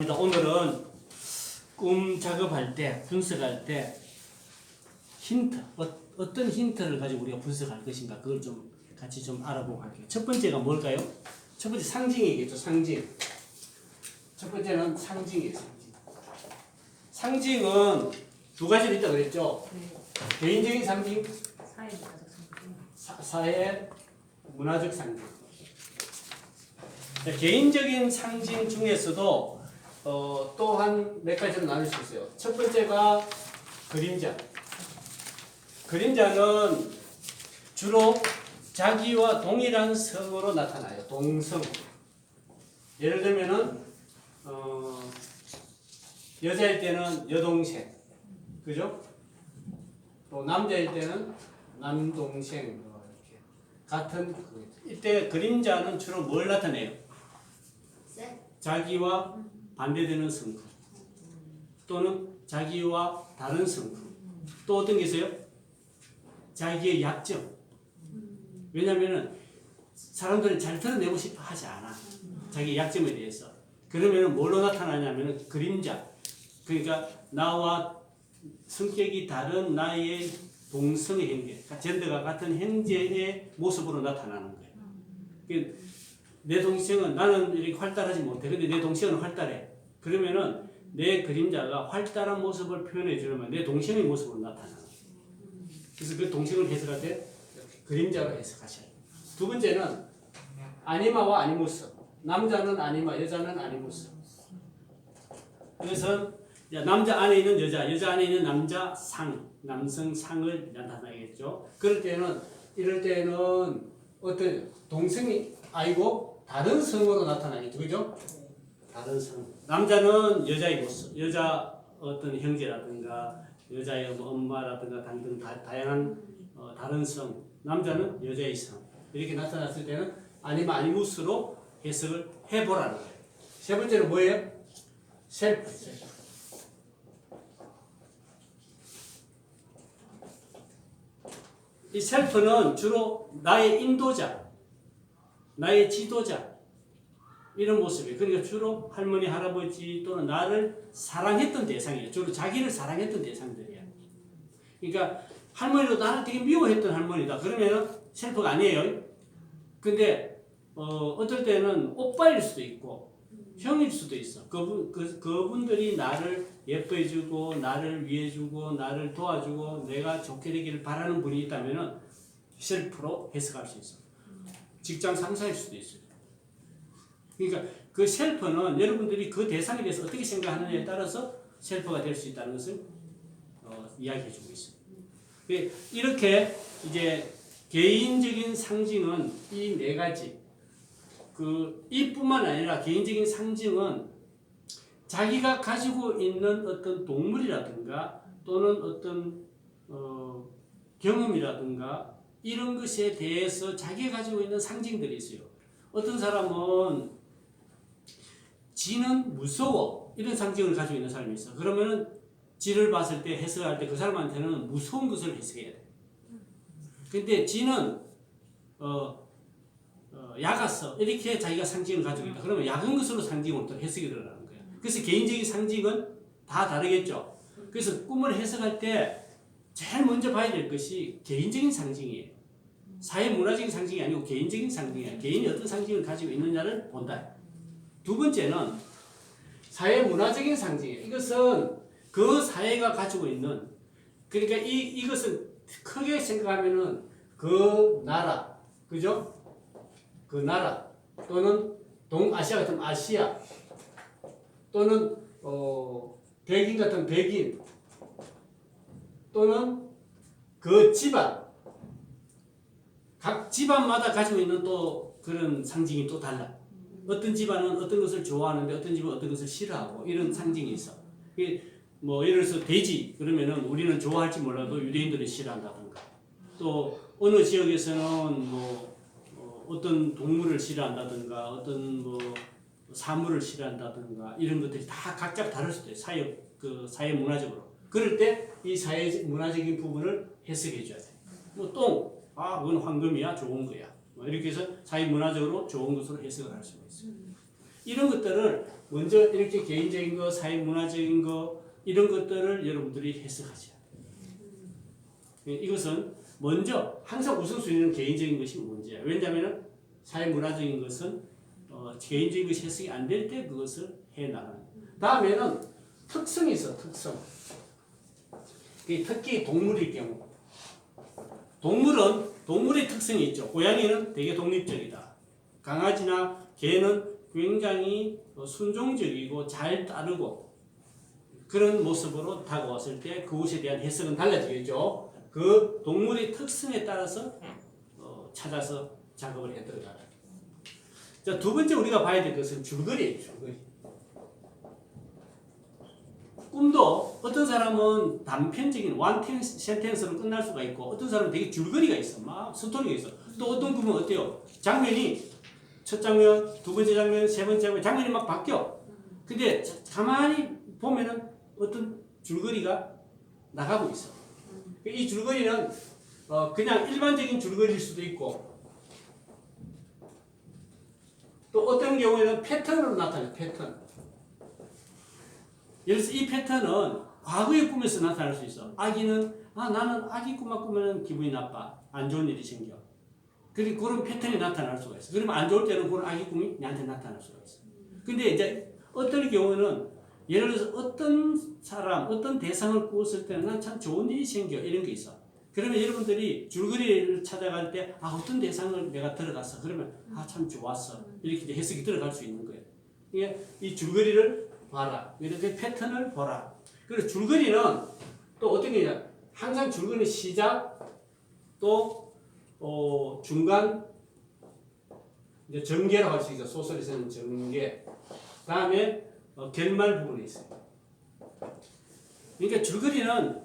오늘은 꿈 작업할 때, 분석할 때 힌트, 어떤 힌트를 가지고 우리가 분석할 것인가 그걸 좀 같이 좀 알아보고 할게요. 첫 번째가 뭘까요? 첫 번째 상징이겠죠. 상징. 첫 번째는 상징이에요. 상징. 상징은 두 가지로 있다고 그랬죠. 개인적인 상징, 사회 문화적 상징. 개인적인 상징 중에서도 또한 몇 가지로 나눌 수 있어요. 첫 번째가 그림자. 그림자는 주로 자기와 동일한 성으로 나타나요. 동성. 예를 들면은 여자일 때는 여동생, 그죠? 또 남자일 때는 남동생, 이렇게 같은 이때 그림자는 주로 뭘 나타내요? 자기와 반대되는 성품 또는 자기와 다른 성품 또 어떤 게 있어요? 자기의 약점. 왜냐하면 사람들은 잘 드러내고 싶어 하지 않아. 자기 약점에 대해서. 그러면 뭘로 나타나냐면 그림자. 그러니까 나와 성격이 다른 나의 동성의 형제, 젠더가 같은 형제의 모습으로 나타나는 거예요. 내 동생은 나는 이렇게 활달하지 못해. 근데 내 동생은 활달해. 그러면은 내 그림자가 활달한 모습을 표현해 주려면 내 동생의 모습으로 나타나는 거예요. 그래서 그 동생을 해석할 때 그림자로 해석하셔야 돼요. 두 번째는 아니마와 아니무스. 남자는 아니마, 여자는 아니무스. 그래서 남자 안에 있는 여자, 여자 안에 있는 남자 상, 남성 상을 나타나겠죠. 이럴 때는 어떤 동성이 아니고 다른 성으로 나타나겠죠, 그죠? 다른 성. 남자는 여자의 모습, 여자 어떤 형제라든가 여자의 엄마라든가 등등 다양한 다른 성. 남자는 여자의 성. 이렇게 나타났을 때는 아니면 아니무스로 해석을 해보라는 거예요. 세 번째는 뭐예요? 셀프. 이 셀프는 주로 나의 인도자, 나의 지도자 이런 모습이에요. 그러니까 주로 할머니, 할아버지 또는 나를 사랑했던 대상이에요. 주로 자기를 사랑했던 대상들이에요. 그러니까 할머니도 나를 되게 미워했던 할머니다. 그러면 셀프가 아니에요. 근데 어떨 때는 오빠일 수도 있고 형일 수도 있어. 그분들이 나를 예뻐해주고 나를 위해주고 나를 도와주고 내가 좋게 되기를 바라는 분이 있다면 셀프로 해석할 수 있어. 직장 상사일 수도 있어요. 그러니까 그 셀프는 여러분들이 그 대상에 대해서 어떻게 생각하느냐에 따라서 셀프가 될 수 있다는 것을 이야기해주고 있습니다. 이렇게 이제 개인적인 상징은 이 네 가지. 이뿐만 아니라 개인적인 상징은 자기가 가지고 있는 어떤 동물이라든가 또는 어떤 경험이라든가 이런 것에 대해서 자기가 가지고 있는 상징들이 있어요. 어떤 사람은 쥐는 무서워 이런 상징을 가지고 있는 사람이 있어. 그러면은 쥐를 봤을 때 해석할 때 그 사람한테는 무서운 것을 해석해야 돼. 근데 쥐는 약았어 이렇게 자기가 상징을 가지고 있다. 그러면 약은 것으로 상징으로 또 해석이 들어가는 거예요. 그래서 개인적인 상징은 다 다르겠죠. 그래서 꿈을 해석할 때 제일 먼저 봐야 될 것이 개인적인 상징이에요. 사회 문화적인 상징이 아니고 개인적인 상징이에요. 개인이 어떤 상징을 가지고 있느냐를 본다. 두 번째는 사회 문화적인 상징이에요. 이것은 그 사회가 가지고 있는, 그러니까 이것은 크게 생각하면은 그 나라, 그죠? 그 나라 또는 동아시아 같은 아시아 또는 백인 같은 백인 또는 그 집안, 각 집안마다 가지고 있는 또 그런 상징이 또 달라. 어떤 집안은 어떤 것을 좋아하는데 어떤 집은 어떤 것을 싫어하고 이런 상징이 있어. 뭐 예를 들어서 돼지 그러면은 우리는 좋아할지 몰라도 유대인들이 싫어한다든가 또 어느 지역에서는 뭐 어떤 동물을 싫어한다든가 어떤 뭐 사물을 싫어한다든가 이런 것들이 다 각자 다를 수도 있어요. 사회 문화적으로. 그럴 때 이 사회 문화적인 부분을 해석해 줘야 돼. 뭐 그건 황금이야, 좋은 거야. 뭐 이렇게 해서 사회 문화적으로 좋은 것으로 해석을 할 수가 있어요. 이런 것들을 먼저 이렇게 개인적인 거, 사회문화적인 거 이런 것들을 여러분들이 해석하셔야 돼요. 이것은 먼저 항상 우선순위는 개인적인 것이 문제예요. 왜냐하면 사회문화적인 것은 개인적인 것이 해석이 안 될 때 그것을 해나가는. 다음에는 특성이 있어. 특성. 특히 동물일 경우. 동물의 특성이 있죠. 고양이는 되게 독립적이다. 강아지나 개는 굉장히 순종적이고 잘 따르고 그런 모습으로 다가왔을 때 그것에 대한 해석은 달라지겠죠. 그 동물의 특성에 따라서 찾아서 작업을 해 들어가라. 자, 두 번째 우리가 봐야 될 것은 줄거리예요. 줄거리. 꿈도 어떤 사람은 단편적인 완텐 센텐스로 끝날 수가 있고 어떤 사람은 되게 줄거리가 있어. 막 스토리가 있어. 또 어떤 꿈은 어때요? 장면이 첫 장면, 두 번째 장면, 세 번째 장면, 장면이 막 바뀌어. 근데 가만히 보면은 어떤 줄거리가 나가고 있어. 이 줄거리는 그냥 일반적인 줄거리일 수도 있고 또 어떤 경우에는 패턴으로 나타나요. 패턴. 예를 들어서 이 패턴은 과거의 꿈에서 나타날 수 있어. 아기는 나는 아기 꿈만 꾸면 기분이 나빠. 안 좋은 일이 생겨. 그리고 그런 패턴이 나타날 수가 있어. 그러면 안 좋을 때는 그런 아기 꿈이 나한테 나타날 수가 있어. 근데 이제 어떤 경우는 예를 들어서 어떤 사람, 어떤 대상을 꾸었을 때는 난 참 좋은 일이 생겨. 이런 게 있어. 그러면 여러분들이 줄거리를 찾아갈 때 어떤 대상을 내가 들어갔어. 그러면 참 좋았어. 이렇게 해석이 들어갈 수 있는 거예요. 이게 이 줄거리를 봐라. 이렇게 패턴을 보라. 그리고 줄거리는 또 어떤 게 있냐. 항상 줄거리 시작, 또 중간, 이제 전개라고 할 수 있어. 소설에서는 전개. 다음에 결말 부분이 있어요. 그러니까 줄거리는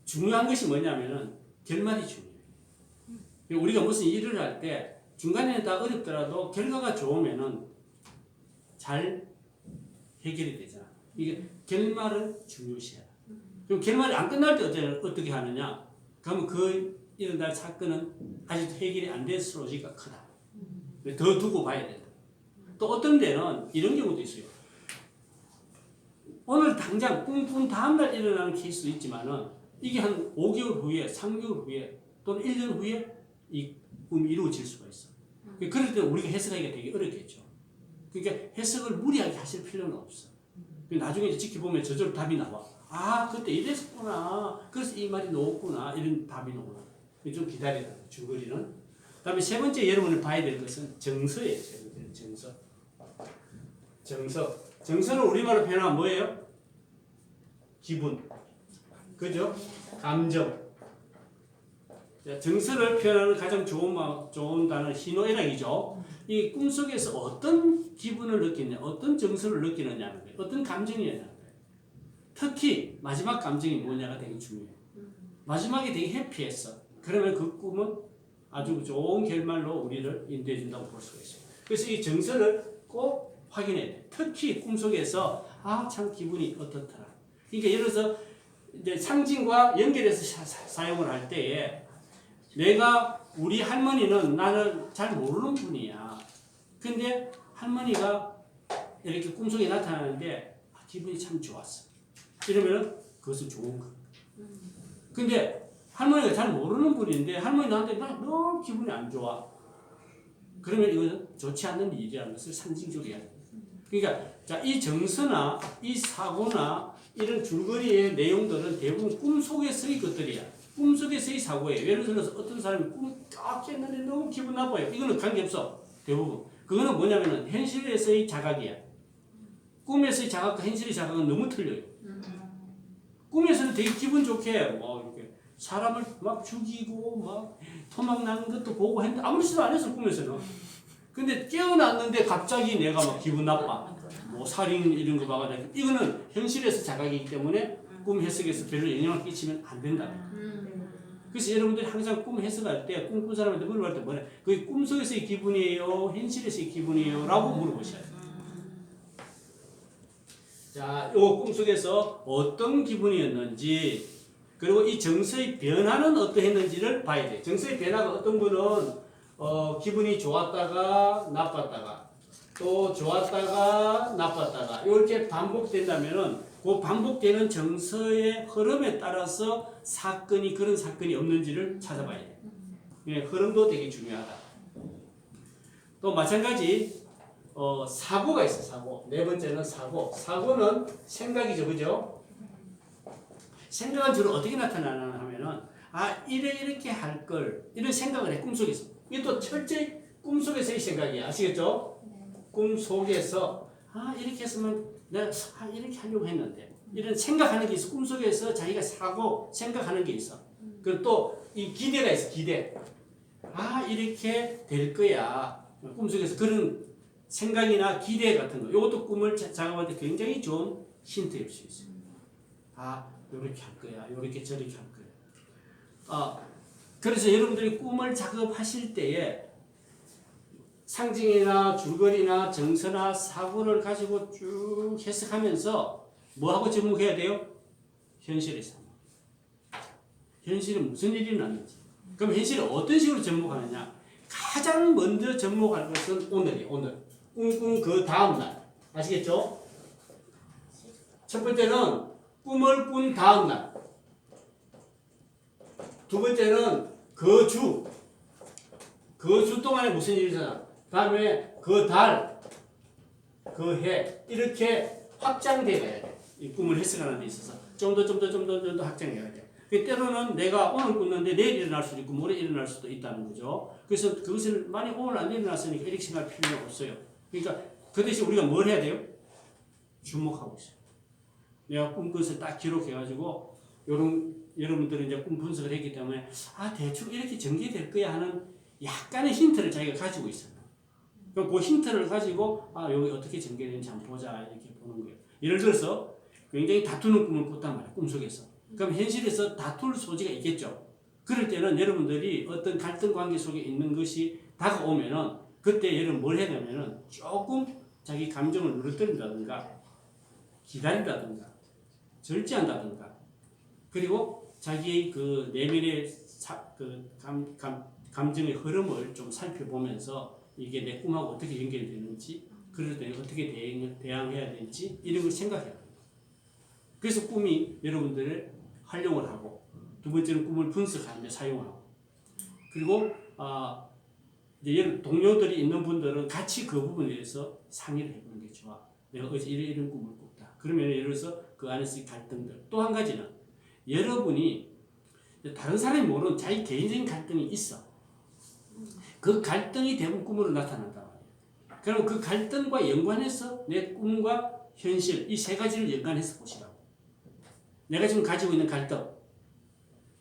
중요한 것이 뭐냐면은 결말이 중요해요. 우리가 무슨 일을 할 때 중간에는 다 어렵더라도 결과가 좋으면은 잘 해결이 되잖아. 이게 결말을 중요시해라. 그럼 결말이 안 끝날 때 어떻게 하느냐? 그러면 그 일어날 사건은 아직도 해결이 안 될 소지가 크다. 더 두고 봐야 된다. 또 어떤 데는 이런 경우도 있어요. 오늘 당장 꿈꾼 다음날 일어나는 케이스도 있지만은 이게 한 5개월 후에, 3개월 후에 또는 1년 후에 이 꿈이 이루어질 수가 있어. 그럴 때 우리가 해석하기가 되게 어렵겠죠. 그러니까 해석을 무리하게 하실 필요는 없어. 나중에 이제 지켜보면 저절로 답이 나와. 그때 이랬었구나. 그래서 이 말이 나왔구나. 이런 답이 나오나. 좀 기다려라. 줄거리는. 그 다음에 세 번째 여러분이 봐야 될 것은 정서예요. 정서. 정서. 정서는 우리말로 표현하면 뭐예요? 기분. 그죠? 감정. 정서를 표현하는 가장 좋은 단어는 희노애락이죠. 이 꿈속에서 어떤 기분을 느끼느냐, 어떤 정서를 느끼느냐는 거예요. 어떤 감정이냐는 거예요. 특히 마지막 감정이 뭐냐가 되게 중요해요. 마지막에 되게 해피했어. 그러면 그 꿈은 아주 좋은 결말로 우리를 인도해 준다고 볼 수가 있어요. 그래서 이 정서를 꼭 확인해야 돼요. 특히 꿈속에서 참 기분이 어떻더라. 그러니까 예를 들어서 이제 상징과 연결해서 사용을 할 때에 우리 할머니는 나를 잘 모르는 분이야. 근데 할머니가 이렇게 꿈속에 나타나는데 기분이 참 좋았어. 이러면 그것은 좋은 거. 근데 할머니가 잘 모르는 분인데 할머니 나한테 너무 기분이 안 좋아. 그러면 이것은 좋지 않는 일이라는 것을 상징적으로 이야기해요. 그러니까 이 정서나 이 사고나 이런 줄거리의 내용들은 대부분 꿈속에서의 것들이야. 꿈속에서의 사고예요. 예를 들어서 어떤 사람이 깼는데 너무 기분 나빠요. 이거는 관계없어. 대부분. 그거는 뭐냐면은 현실에서의 자각이야. 꿈에서의 자각과 현실의 자각은 너무 틀려요. 꿈에서는 되게 기분 좋게 이렇게 사람을 막 죽이고 막 토막 나는 것도 보고 했는데 아무렇지도 않았어 꿈에서는. 근데 깨어났는데 갑자기 내가 막 기분 나빠. 살인 이런 거 봐가지고 이거는 현실에서 자각이기 때문에 꿈 해석에서 별로 영향을 끼치면 안 된다. 그래서 여러분들이 항상 꿈 해석할 때 꿈꾼 사람한테 물어볼 때 뭐래? 그게 꿈속에서의 기분이에요? 현실에서의 기분이에요? 라고 물어보셔야 돼요. 자, 요 꿈속에서 어떤 기분이었는지 그리고 이 정서의 변화는 어떠했는지를 봐야 돼요. 정서의 변화가 어떤 분은 기분이 좋았다가 나빴다가 또 좋았다가 나빴다가 이렇게 반복된다면은 그 반복되는 정서의 흐름에 따라서 사건이 그런 사건이 없는지를 찾아봐야 돼. 예, 흐름도 되게 중요하다. 또 마찬가지 사고가 있어. 사고. 네 번째는 사고. 사고는 생각이죠, 그죠? 생각은 주로 어떻게 나타나나 하면은 이렇게 할 걸 이런 생각을 해 꿈속에서. 이게 또 철저히 꿈속에서의 생각이야. 아시겠죠? 꿈속에서 이렇게 했으면 내가 이렇게 하려고 했는데 이런 생각하는 게 있어. 꿈속에서 자기가 사고 생각하는 게 있어. 그리고 또 이 기대가 있어. 기대. 이렇게 될 거야. 꿈속에서 그런 생각이나 기대 같은 거. 이것도 꿈을 작업할 때 굉장히 좋은 힌트일 수 있어요. 이렇게 할 거야. 이렇게 저렇게 할 거야. 그래서 여러분들이 꿈을 작업하실 때에 상징이나 줄거리나 정서나 사고를 가지고 쭉 해석하면서 뭐하고 접목해야 돼요? 현실에서. 현실에 무슨 일이 났는지. 그럼 현실을 어떤 식으로 접목하느냐? 가장 먼저 접목할 것은 오늘이에요. 오늘. 꿈꾼 그 다음날. 아시겠죠? 첫 번째는 꿈을 꾼 다음날. 두 번째는 그 주. 그 주 동안에 무슨 일이 있었나? 다음에 그 달, 그 해. 이렇게 확장돼 가야 돼. 이 꿈을 해석하는 데 있어서. 좀 더 확장해 가야 돼. 때로는 내가 오늘 꿨는데 내일 일어날 수도 있고 모레 일어날 수도 있다는 거죠. 그래서 그것을 만약 오늘 안 일어났으니까 이렇게 생각할 필요는 없어요. 그러니까 그 대신 우리가 뭘 해야 돼요? 주목하고 있어요. 내가 꿈 것을 딱 기록해가지고 여러분들은 이제 꿈 분석을 했기 때문에 대충 이렇게 전개될 거야 하는 약간의 힌트를 자기가 가지고 있어요. 그럼 그 힌트를 가지고 여기 어떻게 전개되는지 한번 보자 이렇게 보는 거예요. 예를 들어서 굉장히 다투는 꿈을 꿨단 말이에요. 꿈속에서. 그럼 현실에서 다툴 소지가 있겠죠. 그럴 때는 여러분들이 어떤 갈등 관계 속에 있는 것이 다가오면은 그때 여러분 뭘 해야 되냐면은 조금 자기 감정을 누르뜨린다든가 기다린다든가 절제한다든가 그리고 자기의 그 내면의 감정의 흐름을 좀 살펴보면서 이게 내 꿈하고 어떻게 연결되는지 그럴 때 어떻게 대항해야 될지 이런 걸 생각해야 합니다. 그래서 꿈이 여러분들을 활용을 하고 두 번째는 꿈을 분석하는 데 사용하고 그리고 이제 동료들이 있는 분들은 같이 그 부분에 대해서 상의를 해보는 게 좋아. 내가 어제 이런 꿈을 꿨다. 그러면 예를 들어서 그 안에서의 갈등들. 또 한 가지는 여러분이 다른 사람이 모르는 자기 개인적인 갈등이 있어. 그 갈등이 대부분 꿈으로 나타난단 말이야. 그럼 그 갈등과 연관해서 내 꿈과 현실 이 세 가지를 연관해서 보시라고. 내가 지금 가지고 있는 갈등.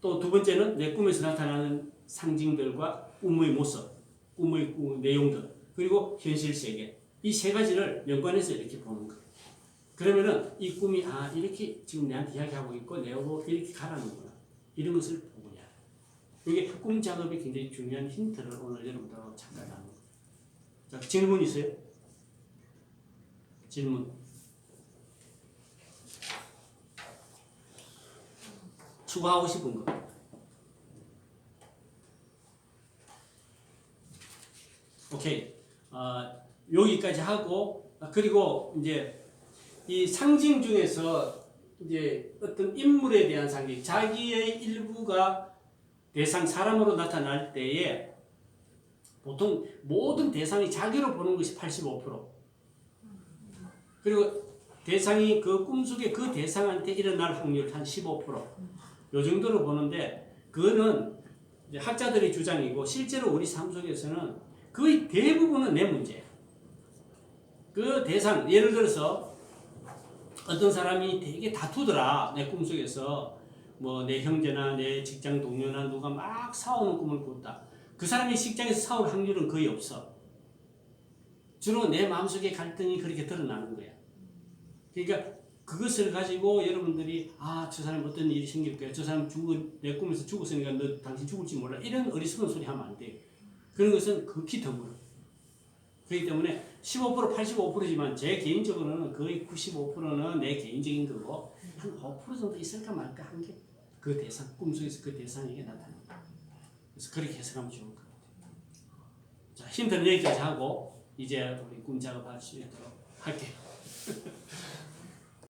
또 두 번째는 내 꿈에서 나타나는 상징들과 꿈의 모습, 꿈의 내용들, 그리고 현실 세계. 이 세 가지를 연관해서 이렇게 보는 거예요. 그러면은 이 꿈이 이렇게 지금 내한테 이야기하고 있고 내가 이렇게 가라는구나. 이런 것을 보고야. 이게 꿈 작업이 굉장히 중요한 힌트를 오늘 여러분들하고 잠깐 나누는 거예요. 자, 질문 있어요? 질문. 추가하고 싶은 거. 오케이. 여기까지 하고 그리고 이제 이 상징 중에서 이제 어떤 인물에 대한 상징, 자기의 일부가 대상 사람으로 나타날 때에 보통 모든 대상이 자기로 보는 것이 85%. 그리고 대상이 그 꿈속에 그 대상한테 일어날 확률 한 15%. 요 정도로 보는데 그거는 이제 학자들의 주장이고 실제로 우리 삶 속에서는 거의 대부분은 내 문제예요. 그 대상 예를 들어서 어떤 사람이 되게 다투더라 내 꿈속에서 뭐 내 형제나 내 직장 동료나 누가 막 싸우는 꿈을 꿨다. 그 사람이 직장에서 싸울 확률은 거의 없어. 주로 내 마음속에 갈등이 그렇게 드러나는 거야. 그러니까 그것을 가지고 여러분들이 저 사람 어떤 일이 생길 거야. 저 사람 내 꿈에서 죽었으니까 너 당신 죽을지 몰라. 이런 어리석은 소리 하면 안 돼. 그런 것은 극히 드물어. 그렇기 때문에 15% 85%지만 제 개인적으로는 거의 95%는 내 개인적인 거고 한 5% 정도 있을까 말까 한 게 그 대상 꿈속에서 그 대상에게 나타납니다. 그래서 그렇게 해석하면 좋을 것 같아요. 자, 힌트는 여기까지 하고 이제 우리 꿈 작업할 수 있도록 할게요.